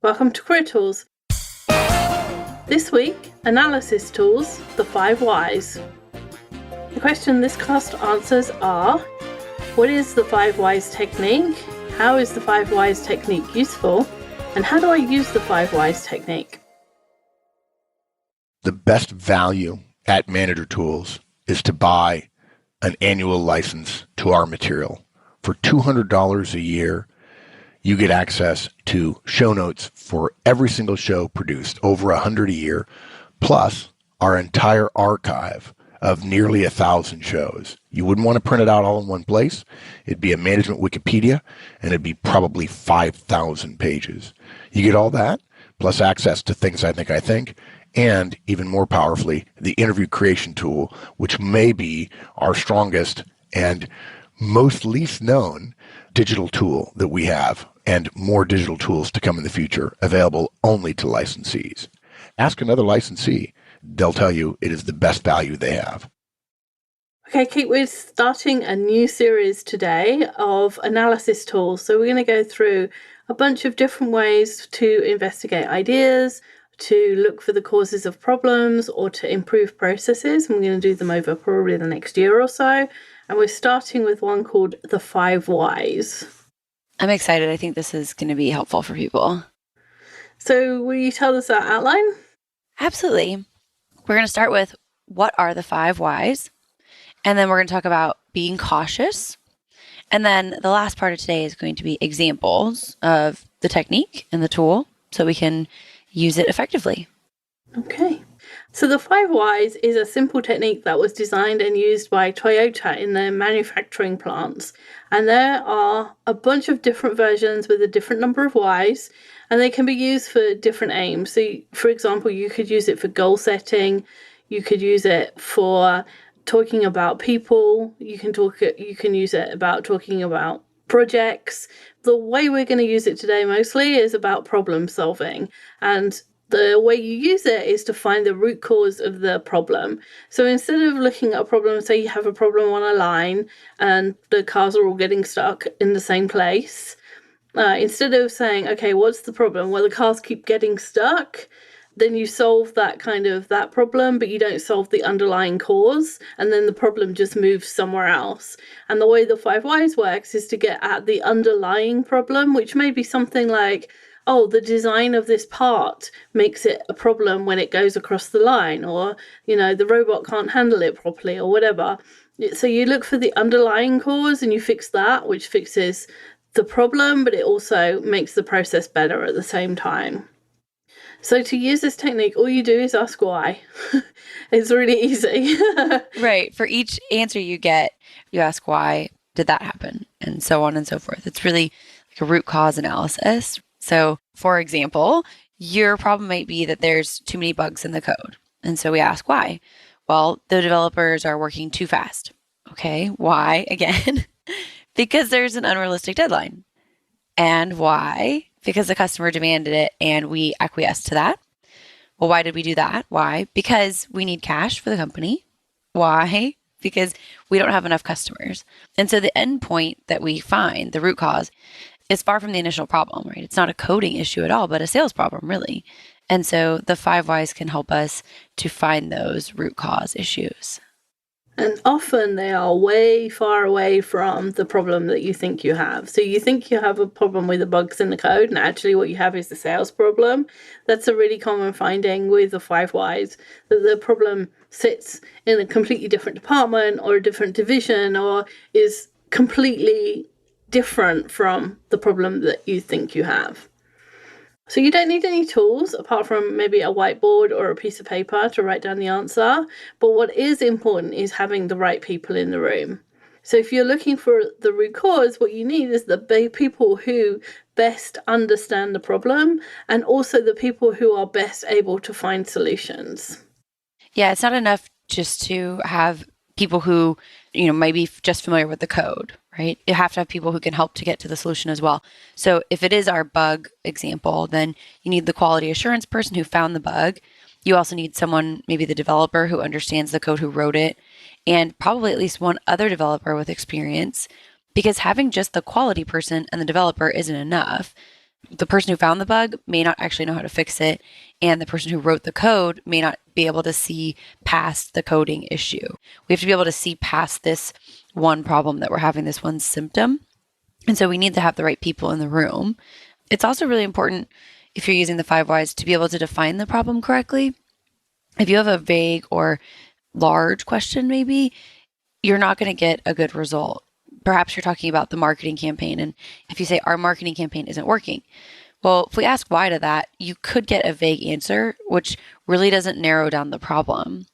Welcome to Career Tools. This week, analysis tools, the 5 whys. The question this cast answers are: what is the 5 whys technique? How is the 5 whys technique useful? And how do I use the 5 whys technique? The best value at Manager Tools is to buy an annual license to our material. For $200 a year, you get access to show notes for every single show produced, over 100 a year, plus our entire archive of nearly 1,000 shows. You wouldn't want to print it out all in one place. It'd be a management Wikipedia, and it'd be probably 5,000 pages. You get all that, plus access to Things I Think, and even more powerfully, the interview creation tool, which may be our strongest and most least known digital tool that we have, and more digital tools to come in the future, available only to licensees. Ask another licensee. They'll tell you it is the best value they have. Okay, Kate, we're starting a new series today of analysis tools. So we're going to go through a bunch of different ways to investigate ideas, to look for the causes of problems, or to improve processes. And we're going to do them over probably the next year or so. And we're starting with one called the 5 whys. I'm excited. I think this is going to be helpful for people. So will you tell us our outline? Absolutely. We're going to start with what are the 5 whys, and then we're going to talk about being cautious. And then the last part of today is going to be examples of the technique and the tool so we can use it effectively. Okay. So the 5 whys is a simple technique that was designed and used by Toyota in their manufacturing plants. And there are a bunch of different versions with a different number of whys, and they can be used for different aims. So, for example, you could use it for goal setting. You could use it for talking about people. You can use it about talking about projects. The way we're going to use it today mostly is about problem solving, and the way you use it is to find the root cause of the problem. So instead of looking at a problem, say you have a problem on a line and the cars are all getting stuck in the same place, instead of saying, okay, what's the problem? Well, the cars keep getting stuck. Then you solve that problem, but you don't solve the underlying cause, and then the problem just moves somewhere else. And the way the 5 whys works is to get at the underlying problem, which may be something like, oh, the design of this part makes it a problem when it goes across the line, or, the robot can't handle it properly, or whatever. So you look for the underlying cause and you fix that, which fixes the problem, but it also makes the process better at the same time. So to use this technique, all you do is ask why. It's really easy. Right. For each answer you get, you ask why did that happen, and so on and so forth. It's really like a root cause analysis. So, for example, your problem might be that there's too many bugs in the code. And so we ask why. Well, the developers are working too fast. Okay, why again? Because there's an unrealistic deadline. And why? Because the customer demanded it and we acquiesced to that. Well, why did we do that? Why? Because we need cash for the company. Why? Because we don't have enough customers. And so the end point that we find, the root cause, is far from the initial problem, right? It's not a coding issue at all, but a sales problem, really. And so the 5 whys can help us to find those root cause issues. And often they are way far away from the problem that you think you have. So you think you have a problem with the bugs in the code, and actually what you have is the sales problem. That's a really common finding with the 5 whys, that the problem sits in a completely different department or a different division, or is completely different from the problem that you think you have. So you don't need any tools apart from maybe a whiteboard or a piece of paper to write down the answer. But what is important is having the right people in the room. So if you're looking for the root cause, what you need is the people who best understand the problem, and also the people who are best able to find solutions. Yeah, it's not enough just to have people who, might be just familiar with the code, right? You have to have people who can help to get to the solution as well. So if it is our bug example, then you need the quality assurance person who found the bug. You also need someone, maybe the developer who understands the code, who wrote it, and probably at least one other developer with experience, because having just the quality person and the developer isn't enough. the person who found the bug may not actually know how to fix it, and the person who wrote the code may not be able to see past the coding issue. We have to be able to see past this one problem that we're having, this one symptom. And so we need to have the right people in the room. It's also really important, if you're using the 5 whys, to be able to define the problem correctly. If you have a vague or large question, maybe, you're not going to get a good result. Perhaps you're talking about the marketing campaign, and if you say our marketing campaign isn't working, well, if we ask why to that, you could get a vague answer, which really doesn't narrow down the problem.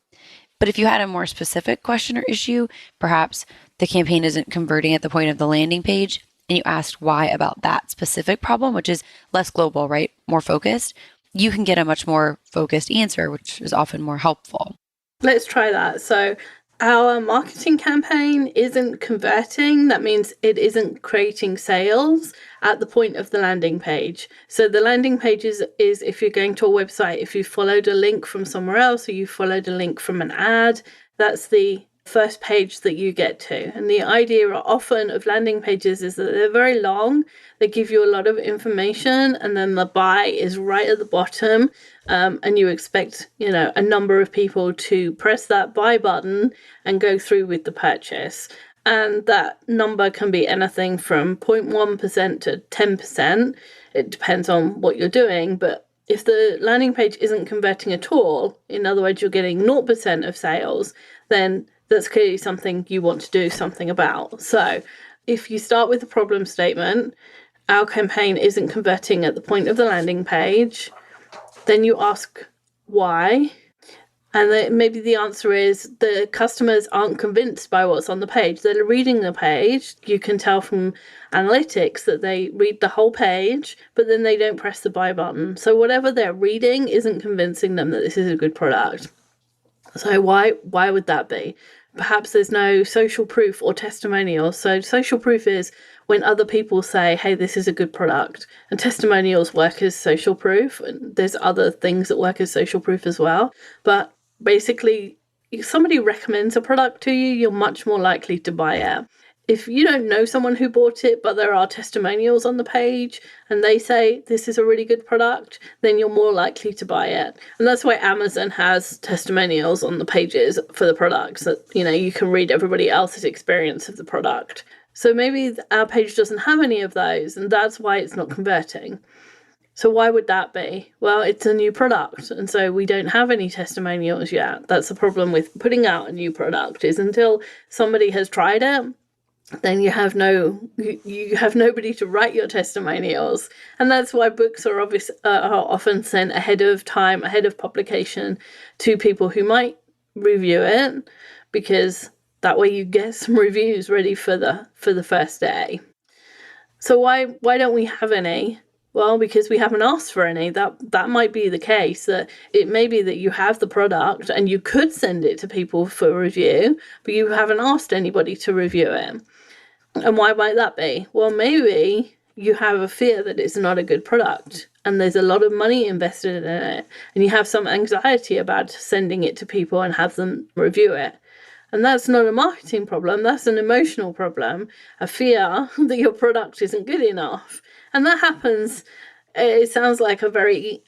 But if you had a more specific question or issue, perhaps the campaign isn't converting at the point of the landing page, and you asked why about that specific problem, which is less global, right? More focused, you can get a much more focused answer, which is often more helpful. Let's try that. So our marketing campaign isn't converting. That means it isn't creating sales at the point of the landing page. So the landing page is if you're going to a website, if you followed a link from somewhere else or you followed a link from an ad, that's the first page that you get to. And the idea often of landing pages is that they're very long. They give you a lot of information, and then the buy is right at the bottom. And you expect, a number of people to press that buy button and go through with the purchase. And that number can be anything from 0.1% to 10%. It depends on what you're doing. But if the landing page isn't converting at all, in other words, you're getting 0% of sales, then that's clearly something you want to do something about. So if you start with the problem statement, our campaign isn't converting at the point of the landing page, then you ask why, and then maybe the answer is the customers aren't convinced by what's on the page. They're reading the page. You can tell from analytics that they read the whole page, but then they don't press the buy button. So whatever they're reading isn't convincing them that this is a good product. So why would that be? Perhaps there's no social proof or testimonials. So social proof is when other people say, hey, this is a good product. And testimonials work as social proof. And there's other things that work as social proof as well. But basically, if somebody recommends a product to you, you're much more likely to buy it. If you don't know someone who bought it, but there are testimonials on the page and they say this is a really good product, then you're more likely to buy it. And that's why Amazon has testimonials on the pages for the products that, you can read everybody else's experience of the product. So maybe our page doesn't have any of those, and that's why it's not converting. So why would that be? Well, it's a new product, and so we don't have any testimonials yet. That's the problem with putting out a new product, is until somebody has tried it, then you have nobody to write your testimonials. And that's why books are often sent ahead of time, ahead of publication, to people who might review it, because that way you get some reviews ready for the first day. So why don't we have any? Well, because we haven't asked for any. That might be the case. That it may be that you have the product and you could send it to people for review, but you haven't asked anybody to review it. And why might that be? Well, maybe you have a fear that it's not a good product and there's a lot of money invested in it, and you have some anxiety about sending it to people and have them review it. And that's not a marketing problem, that's an emotional problem, a fear that your product isn't good enough. And that happens, it sounds like a very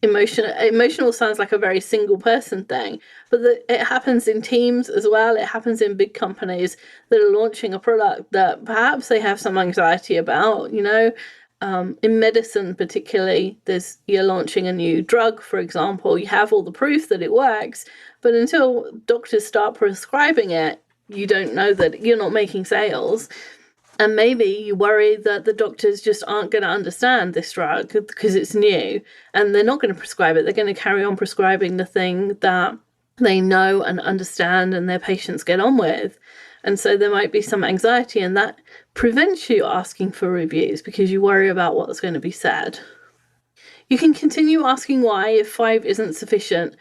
emotional sounds like a very single person thing, but it happens in teams as well. It happens in big companies that are launching a product that perhaps they have some anxiety about. In medicine particularly, you're launching a new drug, for example, you have all the proof that it works, but until doctors start prescribing it, you don't know that you're not making sales. And maybe you worry that the doctors just aren't going to understand this drug because it's new, and they're not going to prescribe it. They're going to carry on prescribing the thing that they know and understand and their patients get on with. And so there might be some anxiety, and that prevents you asking for reviews because you worry about what's going to be said. You can continue asking why if 5 isn't sufficient.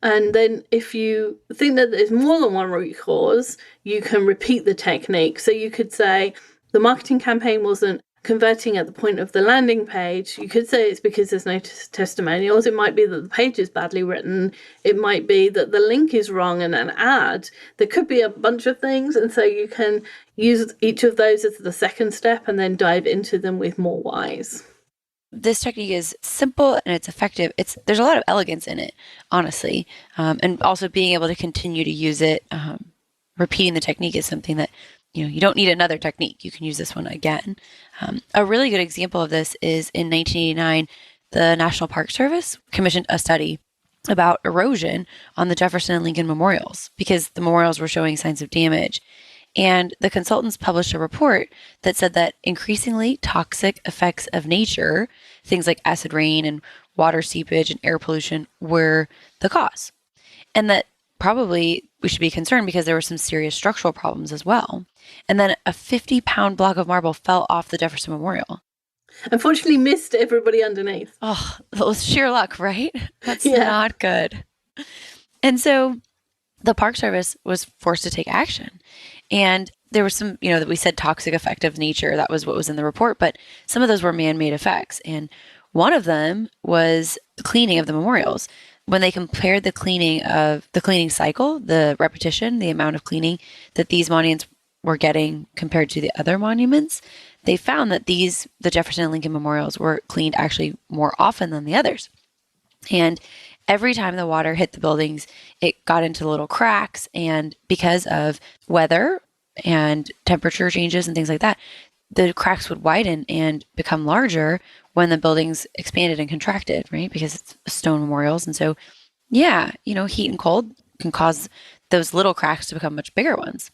And then if you think that there's more than one root cause, you can repeat the technique. So you could say, the marketing campaign wasn't converting at the point of the landing page, you could say it's because there's no testimonials. It might be that the page is badly written. It might be that the link is wrong in an ad. There could be a bunch of things. And so you can use each of those as the second step and then dive into them with more whys. This technique is simple and it's effective. There's a lot of elegance in it, honestly. And also being able to continue to use it, repeating the technique is something that, you don't need another technique. You can use this one again. A really good example of this is in 1989, the National Park Service commissioned a study about erosion on the Jefferson and Lincoln memorials because the memorials were showing signs of damage. And the consultants published a report that said that increasingly toxic effects of nature, things like acid rain and water seepage and air pollution, were the cause. And that probably we should be concerned because there were some serious structural problems as well. And then a 50-pound block of marble fell off the Jefferson Memorial. Unfortunately, missed everybody underneath. Oh, that was sheer luck, right? That's not good. And so the Park Service was forced to take action. And there was some, that we said toxic effect of nature. That was what was in the report. But some of those were man-made effects. And one of them was the cleaning of the memorials. When they compared the cleaning cycle, the repetition, the amount of cleaning that these monuments were getting compared to the other monuments, they found that the Jefferson and Lincoln memorials were cleaned actually more often than the others. And every time the water hit the buildings, it got into little cracks. And because of weather and temperature changes and things like that, the cracks would widen and become larger when the buildings expanded and contracted, right? Because it's stone memorials. And so, heat and cold can cause those little cracks to become much bigger ones.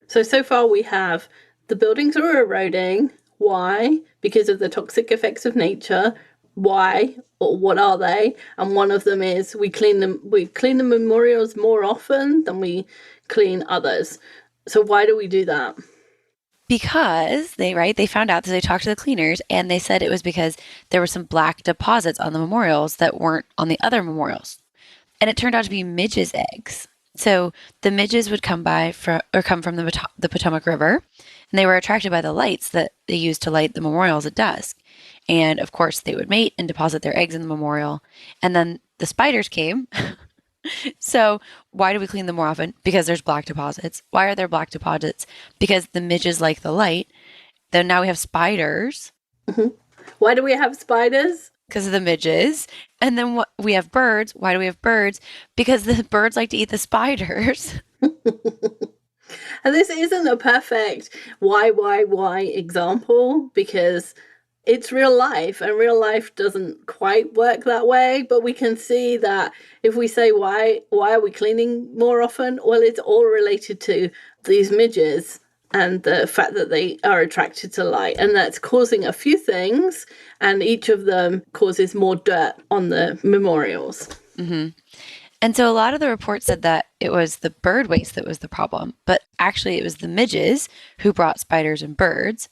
So far we have the buildings are eroding. Why? Because of the toxic effects of nature. Why? Or what are they? And one of them is we clean the memorials more often than we clean others. So why do we do that? Because they found out that they talked to the cleaners and they said it was because there were some black deposits on the memorials that weren't on the other memorials. And it turned out to be midges' eggs. So the midges would come from the Potomac River, and they were attracted by the lights that they used to light the memorials at dusk. And of course, they would mate and deposit their eggs in the memorial. And then the spiders came. So why do we clean them more often? Because there's black deposits. Why are there black deposits? Because the midges like the light. Then now we have spiders. Mm-hmm. Why do we have spiders? Because of the midges. And then we have birds. Why do we have birds? Because the birds like to eat the spiders. And this isn't a perfect why example because it's real life, and real life doesn't quite work that way. But we can see that if we say why are we cleaning more often? Well, it's all related to these midges and the fact that they are attracted to light, and that's causing a few things, and each of them causes more dirt on the memorials. Mm-hmm. And so a lot of the reports said that it was the bird waste that was the problem, but actually it was the midges who brought spiders and birds.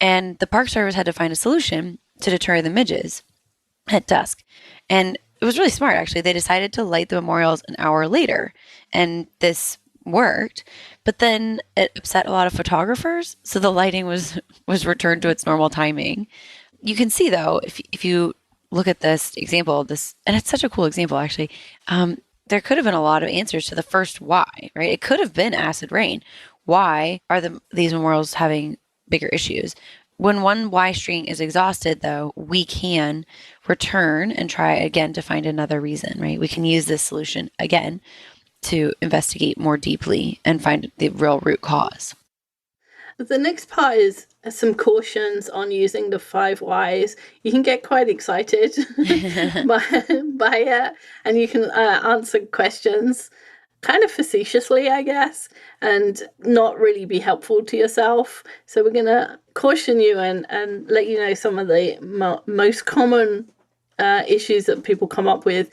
And the Park Service had to find a solution to deter the midges at dusk. And it was really smart, actually. They decided to light the memorials an hour later. And this worked. But then it upset a lot of photographers. So the lighting was returned to its normal timing. You can see, though, if you look at this example, and it's such a cool example, actually, there could have been a lot of answers to the first why, right? It could have been acid rain. Why are these memorials having bigger issues? When one why string is exhausted, though, we can return and try again to find another reason, right? We can use this solution again to investigate more deeply and find the real root cause. The next part is some cautions on using the 5 whys. You can get quite excited by it, and you can answer questions kind of facetiously, I guess, and not really be helpful to yourself. So we're going to caution you and let you know some of the most common issues that people come up with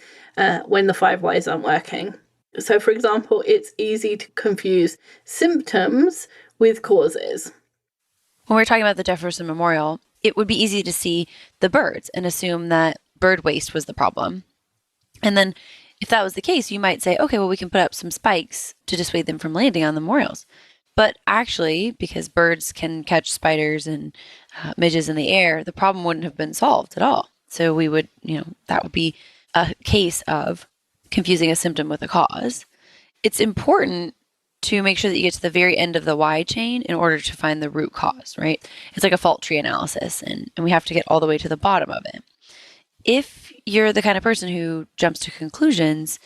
when the 5 whys aren't working. So, for example, it's easy to confuse symptoms with causes. When we're talking about the Jefferson Memorial, it would be easy to see the birds and assume that bird waste was the problem. And then if that was the case, you might say, okay, well, we can put up some spikes to dissuade them from landing on the memorials. But actually, because birds can catch spiders and midges in the air, the problem wouldn't have been solved at all. So we would, that would be a case of confusing a symptom with a cause. It's important to make sure that you get to the very end of the why chain in order to find the root cause, right? It's like a fault tree analysis, and we have to get all the way to the bottom of it. If you're the kind of person who jumps to conclusions,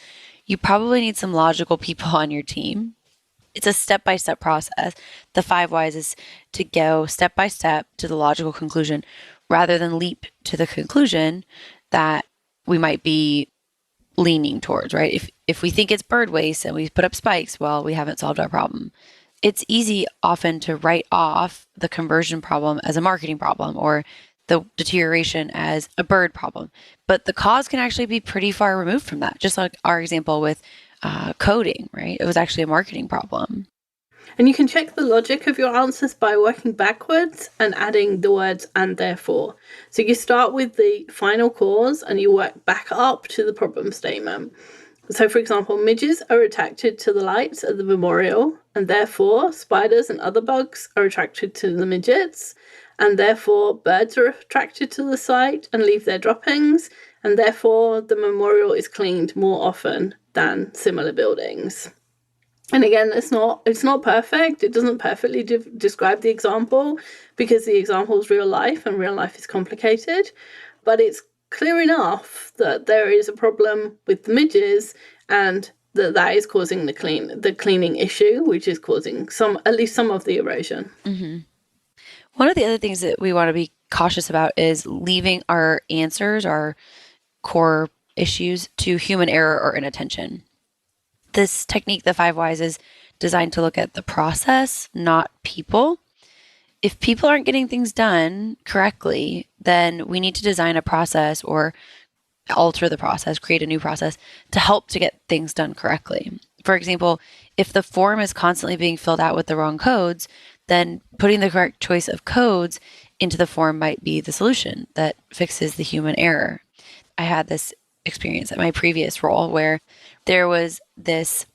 you probably need some logical people on your team. It's a step-by-step process. The 5 whys is to go step by step to the logical conclusion rather than leap to the conclusion that we might be leaning towards, right? If we think it's bird waste and we put up spikes, well, we haven't solved our problem. It's easy often to write off the conversion problem as a marketing problem or the deterioration as a bird problem. But the cause can actually be pretty far removed from that. Just like our example with coding, right? It was actually a marketing problem. And you can check the logic of your answers by working backwards and adding the words "and therefore." So you start with the final cause and you work back up to the problem statement. So for example, midges are attracted to the lights at the memorial, and therefore spiders and other bugs are attracted to the midgets, and therefore birds are attracted to the site and leave their droppings, and therefore the memorial is cleaned more often than similar buildings. And again, it's not perfect. It doesn't perfectly describe the example because the example is real life and real life is complicated. But it's clear enough that there is a problem with the midges and that is causing the cleaning issue, which is causing at least some of the erosion. Mm-hmm. One of the other things that we want to be cautious about is leaving our answers, our core issues, to human error or inattention. This technique, the 5 whys, is designed to look at the process, not people. If people aren't getting things done correctly, then we need to design a process or alter the process, create a new process to help to get things done correctly. For example, if the form is constantly being filled out with the wrong codes, then putting the correct choice of codes into the form might be the solution that fixes the human error. I had this experience at my previous role where there was this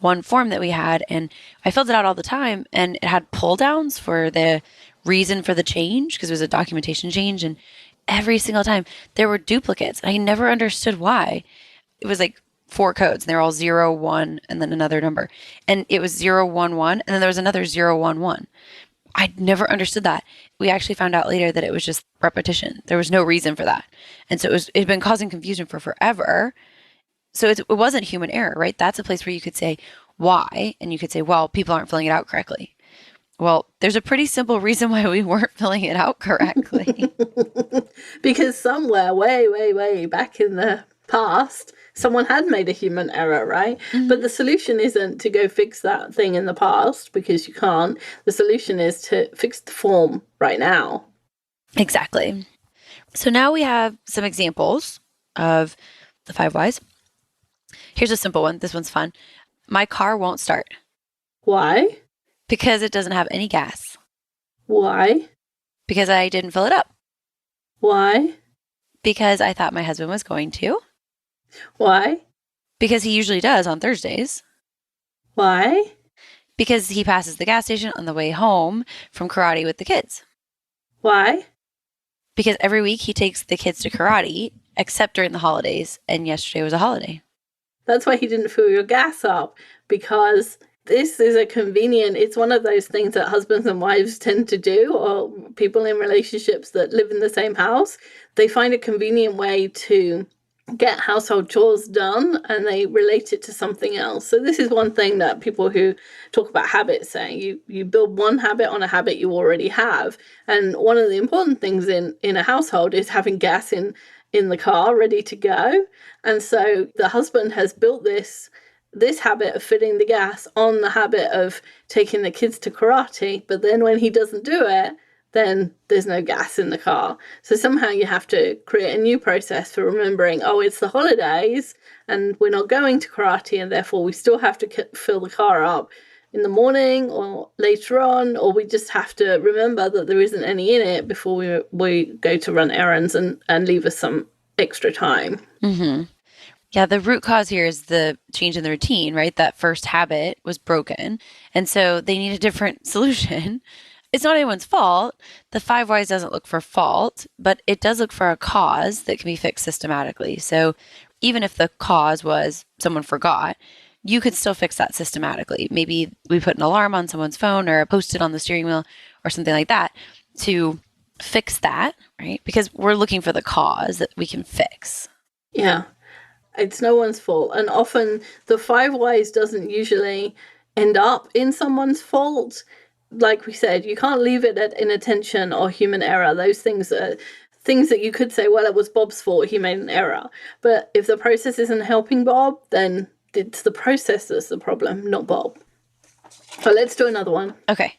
one form that we had and I filled it out all the time and it had pull downs for the reason for the change because it was a documentation change, and every single time there were duplicates. I never understood why. It was like 4 codes and they were all 0, 1 and then another number, and it was 0, 1, 1 and then there was another 0, 1, 1. I never understood that. We actually found out later that it was just repetition. There was no reason for that. And so it had been causing confusion for forever. So it wasn't human error, right? That's a place where you could say why, and you could say, well, people aren't filling it out correctly. Well, there's a pretty simple reason why we weren't filling it out correctly. Because somewhere way, way, way back in the past, someone had made a human error, right? Mm-hmm. But the solution isn't to go fix that thing in the past because you can't. The solution is to fix the form right now. Exactly. So now we have some examples of the 5 whys. Here's a simple one. This one's fun. My car won't start. Why? Because it doesn't have any gas. Why? Because I didn't fill it up. Why? Because I thought my husband was going to. Why? Because he usually does on Thursdays. Why? Because he passes the gas station on the way home from karate with the kids. Why? Because every week he takes the kids to karate, except during the holidays, and yesterday was a holiday. That's why he didn't fill your gas up, because this is it's one of those things that husbands and wives tend to do, or people in relationships that live in the same house. They find a convenient way to get household chores done and they relate it to something else. So this is one thing that people who talk about habits say. You build one habit on a habit you already have. And one of the important things in a household is having gas in the car ready to go. And so the husband has built this habit of filling the gas on the habit of taking the kids to karate. But then when he doesn't do it, then there's no gas in the car. So somehow you have to create a new process for remembering, it's the holidays and we're not going to karate, and therefore we still have to fill the car up in the morning or later on, or we just have to remember that there isn't any in it before we go to run errands and leave us some extra time. Mm-hmm. Yeah, the root cause here is the change in the routine, right? That first habit was broken. And so they need a different solution. It's not anyone's fault. The 5 whys doesn't look for fault, but it does look for a cause that can be fixed systematically. So even if the cause was someone forgot, you could still fix that systematically. Maybe we put an alarm on someone's phone or a post-it on the steering wheel or something like that to fix that, right? Because we're looking for the cause that we can fix. Yeah. It's no one's fault. And often the 5 whys doesn't usually end up in someone's fault. Like we said, you can't leave it at inattention or human error. Those things are things that you could say, well, it was Bob's fault, he made an error. But if the process isn't helping Bob, then it's the process that's the problem, not Bob. So let's do another one. Okay.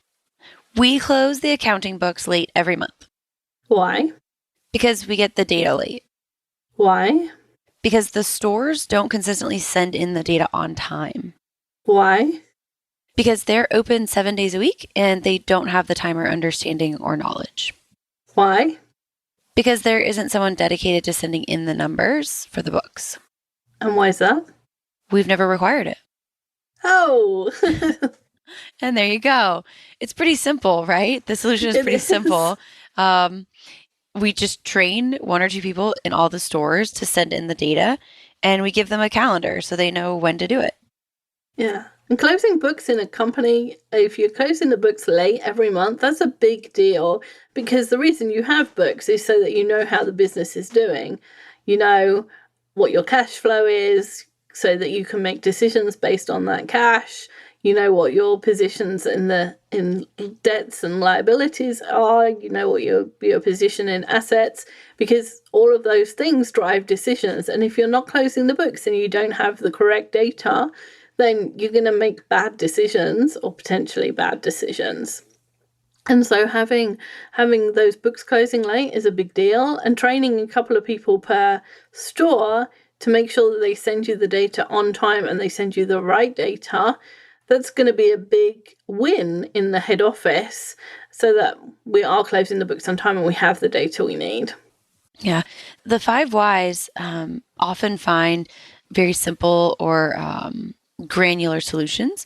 We close the accounting books late every month. Why? Because we get the data late. Why? Because the stores don't consistently send in the data on time. Why? Because they're open 7 days a week and they don't have the time or understanding or knowledge. Why? Because there isn't someone dedicated to sending in the numbers for the books. And why is that? We've never required it. Oh. And there you go. It's pretty simple, right? The solution is pretty simple. We just train 1 or 2 people in all the stores to send in the data, and we give them a calendar so they know when to do it. Yeah. And closing books in a company, if you're closing the books late every month, that's a big deal, because the reason you have books is so that you know how the business is doing. You know what your cash flow is so that you can make decisions based on that cash. You know what your positions in debts and liabilities are. You know what your position in assets, because all of those things drive decisions. And if you're not closing the books and you don't have the correct data, then you're going to make bad decisions or potentially bad decisions. And so having those books closing late is a big deal, and training a couple of people per store to make sure that they send you the data on time and they send you the right data. That's going to be a big win in the head office, so that we are closing the books on time and we have the data we need. Yeah. The 5 whys often find very simple or granular solutions.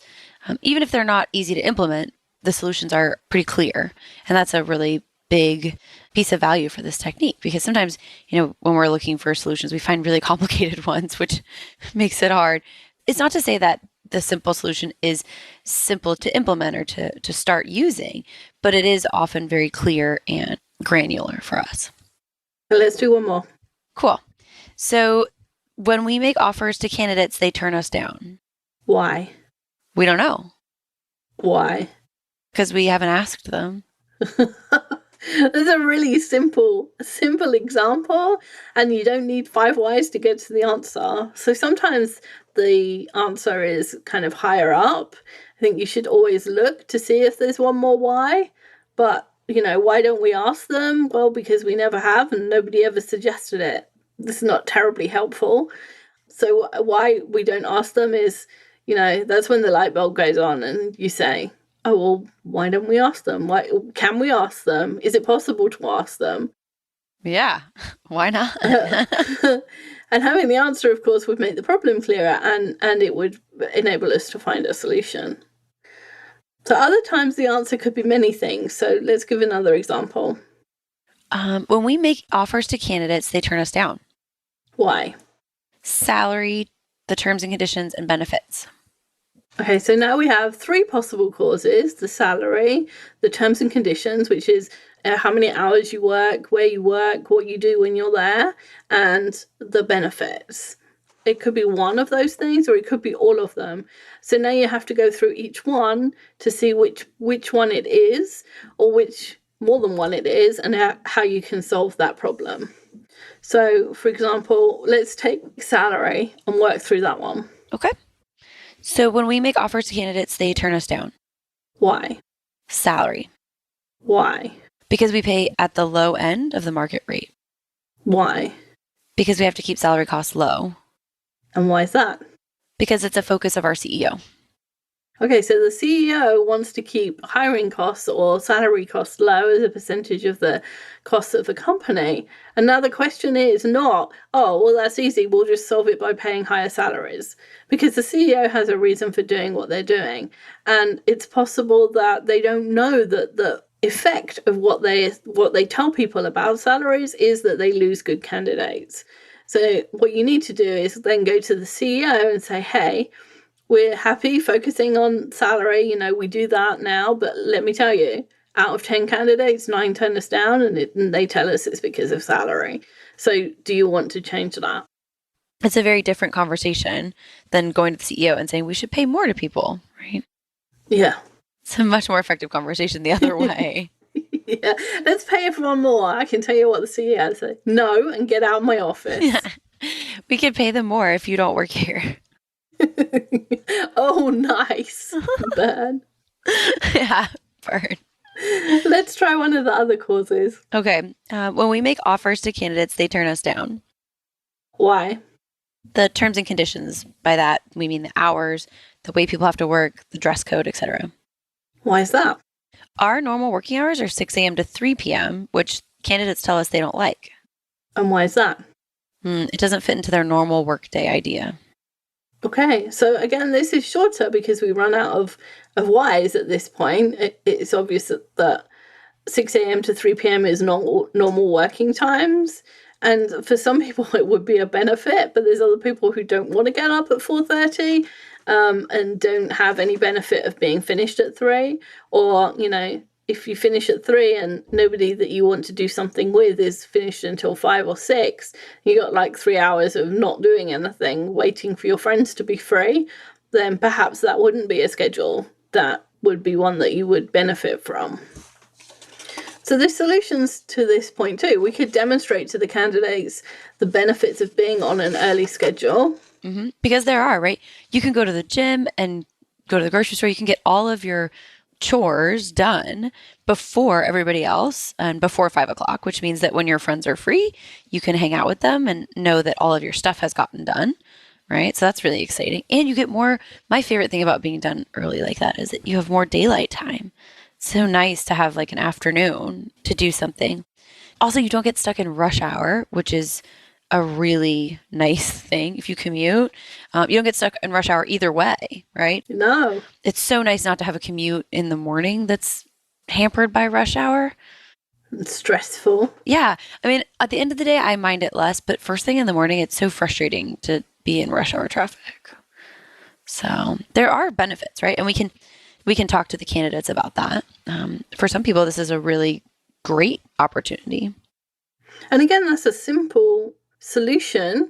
Even if they're not easy to implement, the solutions are pretty clear. And that's a really big piece of value for this technique, because sometimes, when we're looking for solutions, we find really complicated ones, which makes it hard. It's not to say that the simple solution is simple to implement or to start using, but it is often very clear and granular for us. Let's do one more. Cool. So when we make offers to candidates, they turn us down. Why? We don't know. Why? Because we haven't asked them. There's a really simple example, and you don't need 5 whys to get to the answer. So sometimes the answer is kind of higher up. I think you should always look to see if there's one more why. But, why don't we ask them? Well, because we never have and nobody ever suggested it. This is not terribly helpful. So why we don't ask them is, that's when the light bulb goes on and you say, oh, well, why don't we ask them? Why can we ask them? Is it possible to ask them? Yeah, why not? And having the answer, of course, would make the problem clearer, and it would enable us to find a solution. So other times the answer could be many things. So let's give another example. When we make offers to candidates, they turn us down. Why? Salary, the terms and conditions, and benefits. Okay, so now we have 3 possible causes: the salary, the terms and conditions, which is how many hours you work, where you work, what you do when you're there, and the benefits. It could be one of those things, or it could be all of them. So now you have to go through each one to see which one it is, or which more than one it is, and how you can solve that problem. So, for example, let's take salary and work through that one. Okay. So when we make offers to candidates, they turn us down. Why? Salary. Why? Because we pay at the low end of the market rate. Why? Because we have to keep salary costs low. And why is that? Because it's a focus of our CEO. Okay, so the CEO wants to keep hiring costs or salary costs low as a percentage of the costs of the company. And now the question is not, oh, well, that's easy, we'll just solve it by paying higher salaries. Because the CEO has a reason for doing what they're doing. And it's possible that they don't know that the effect of what they tell people about salaries is that they lose good candidates. So what you need to do is then go to the CEO and say, hey, we're happy focusing on salary, we do that now, but let me tell you, out of 10 candidates, 9 turn us down and they tell us it's because of salary. So do you want to change that? It's a very different conversation than going to the CEO and saying we should pay more to people, right? Yeah. It's a much more effective conversation the other way. Yeah, let's pay everyone more. I can tell you what the CEO said. No, and get out of my office. Yeah. We could pay them more if you don't work here. Oh, nice. Burn. Yeah, burn. Let's try one of the other causes. Okay. When we make offers to candidates, they turn us down. Why? The terms and conditions. By that, we mean the hours, the way people have to work, the dress code, etc. Why is that? Our normal working hours are 6 a.m. to 3 p.m., which candidates tell us they don't like. And why is that? It doesn't fit into their normal workday idea. Okay, so again, this is shorter because we run out of whys at this point. It's obvious that 6 a.m. to 3 p.m. is normal working times. And for some people, it would be a benefit, but there's other people who don't want to get up at 4:30 and don't have any benefit of being finished at 3. Or, if you finish at 3 and nobody that you want to do something with is finished until 5 or 6, you got like 3 hours of not doing anything, waiting for your friends to be free, then perhaps that wouldn't be a schedule that would be one that you would benefit from. So there's solutions to this point too. We could demonstrate to the candidates the benefits of being on an early schedule. Mm-hmm. Because there are, right? You can go to the gym and go to the grocery store. You can get all of your chores done before everybody else and before 5 o'clock, which means that when your friends are free, you can hang out with them and know that all of your stuff has gotten done, right? So that's really exciting. And you get more, my favorite thing about being done early like that is that you have more daylight time. So nice to have like an afternoon to do something. Also, you don't get stuck in rush hour, which is a really nice thing. If you commute, you don't get stuck in rush hour either way, right? No. It's so nice not to have a commute in the morning that's hampered by rush hour. It's stressful. Yeah. I mean, at the end of the day, I mind it less, but first thing in the morning, it's so frustrating to be in rush hour traffic. So there are benefits, right? And we can talk to the candidates about that. For some people, this is a really great opportunity. And again, that's a simple solution.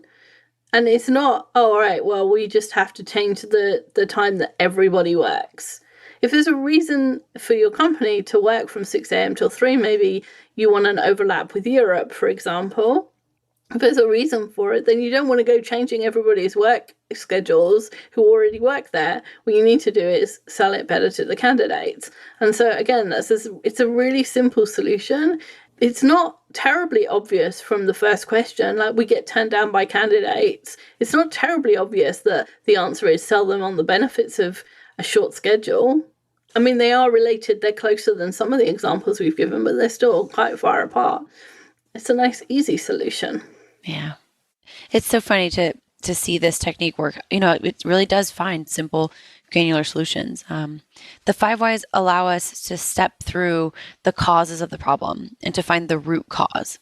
And it's not, oh, all right, well, we just have to change the time that everybody works. If there's a reason for your company to work from 6 a.m. till 3, maybe you want an overlap with Europe, for example. If there's a reason for it, then you don't want to go changing everybody's work schedules who already work there. What you need to do is sell it better to the candidates. And so again, it's a really simple solution. It's not terribly obvious from the first question, like we get turned down by candidates. It's not terribly obvious that the answer is sell them on the benefits of a short schedule. I mean, they are related, they're closer than some of the examples we've given, but they're still quite far apart. It's a nice, easy solution. Yeah. It's so funny to see this technique work. It really does find simple, granular solutions. The 5 whys allow us to step through the causes of the problem and to find the root cause.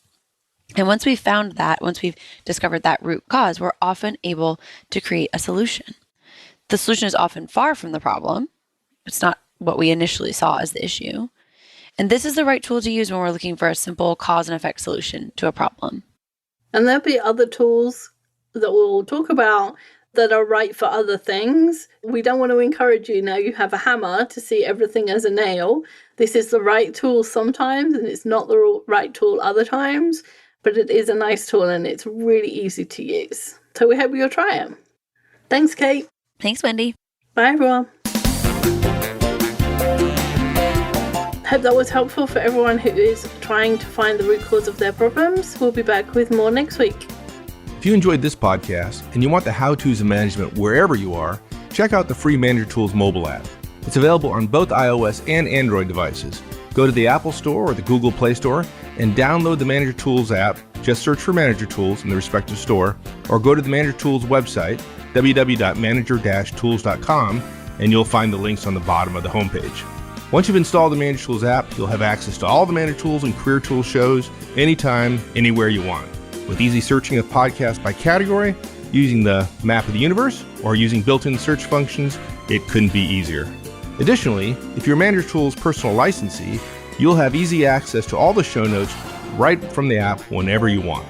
And once we've discovered that root cause, we're often able to create a solution. The solution is often far from the problem. It's not what we initially saw as the issue. And this is the right tool to use when we're looking for a simple cause and effect solution to a problem. And there'll be other tools that we'll talk about that are right for other things. We don't want to encourage you now you have a hammer to see everything as a nail. This is the right tool sometimes, and it's not the right tool other times, but it is a nice tool and it's really easy to use. So we hope you'll try it. Thanks, Kate. Thanks, Wendy. Bye, everyone. Hope that was helpful for everyone who is trying to find the root cause of their problems. We'll be back with more next week. If you enjoyed this podcast and you want the how-tos of management wherever you are, check out the free Manager Tools mobile app. It's available on both iOS and Android devices. Go to the Apple Store or the Google Play Store and download the Manager Tools app. Just search for Manager Tools in the respective store, or go to the Manager Tools website, www.manager-tools.com, and you'll find the links on the bottom of the homepage. Once you've installed the Manager Tools app, you'll have access to all the Manager Tools and Career Tools shows anytime, anywhere you want. With easy searching of podcasts by category, using the map of the universe, or using built-in search functions, it couldn't be easier. Additionally, if you're a Manager Tools personal licensee, you'll have easy access to all the show notes right from the app whenever you want.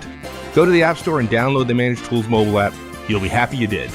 Go to the App Store and download the Manager Tools mobile app. You'll be happy you did.